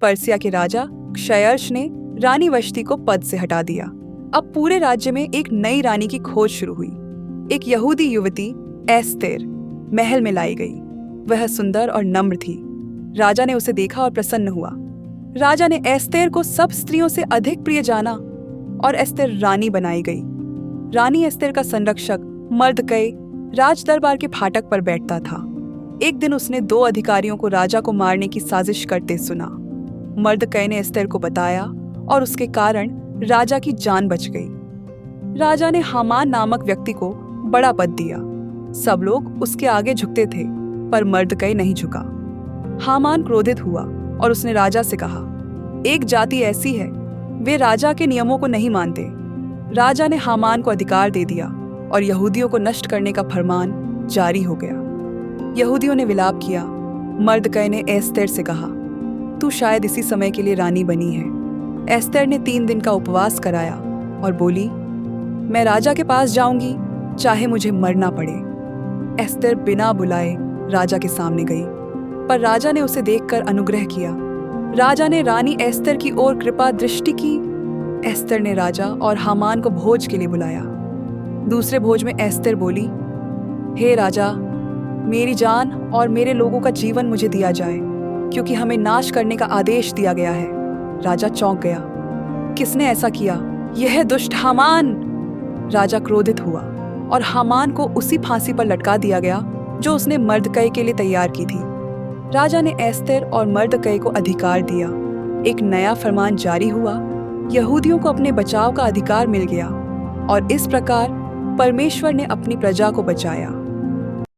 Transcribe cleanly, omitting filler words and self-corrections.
Persia के राजा क्षयर्ष ने रानी वश्ति को पद से हटा दिया। अब पूरे राज्य में एक नई रानी की खोज शुरू हुई। एक यहूदी युवती एस्तेर महल में लाई गई। वह सुंदर और नम्र थी। राजा ने उसे देखा और प्रसन्न हुआ। राजा ने एस्तेर को सब स्त्रियों से अधिक प्रिय जाना और एस्तेर रानी बनाई गई। रानी एस्तेर का संरक्षक मर्दकय राज दरबार के फाटक पर बैठता था। एक दिन उसने 2 अधिकारियों को राजा को मारने की साजिश करते सुना। मर्दकय ने एस्तेर को बताया और उसके कारण राजा की जान बच गई। राजा ने हामान नामक व्यक्ति को बड़ा पद दिया। सब लोग उसके आगे झुकते थे, पर मर्दकय नहीं झुका। हामान क्रोधित हुआ और उसने राजा से कहा, एक जाति ऐसी है, वे राजा के नियमों को नहीं मानते। राजा ने हामान को अधिकार दे दिया और यहूदियों को नष्ट करने का फरमान जारी हो गया। यहूदियों ने विलाप किया। मर्दकय ने एस्तेर से कहा, तू शायद इसी समय के लिए रानी बनी है। एस्तेर ने 3 दिन का उपवास कराया और बोली, मैं राजा के पास जाऊंगी, चाहे मुझे मरना पड़े। एस्तेर बिना बुलाए राजा के सामने गई, पर राजा ने उसे देखकर अनुग्रह किया। राजा ने रानी एस्तेर की ओर कृपा दृष्टि की। एस्तेर ने राजा और हामान को भोज के लिए बुलाया। दूसरे भोज में एस्तेर बोली, हे राजा, मेरी जान और मेरे लोगों का जीवन मुझे दिया जाए, क्योंकि हमें नाश करने का आदेश दिया गया है। राजा चौंक गया। किसने ऐसा किया? यह दुष्ट हामान। राजा क्रोधित हुआ और हामान को उसी फांसी पर लटका दिया गया जो उसने मर्दकय के लिए तैयार की थी। राजा ने एस्तेर और मर्दकय को अधिकार दिया। एक नया फरमान जारी हुआ। यहूदियों को अपने बचाव का अधिकार मिल गया और इस प्रकार परमेश्वर ने अपनी प्रजा को बचाया।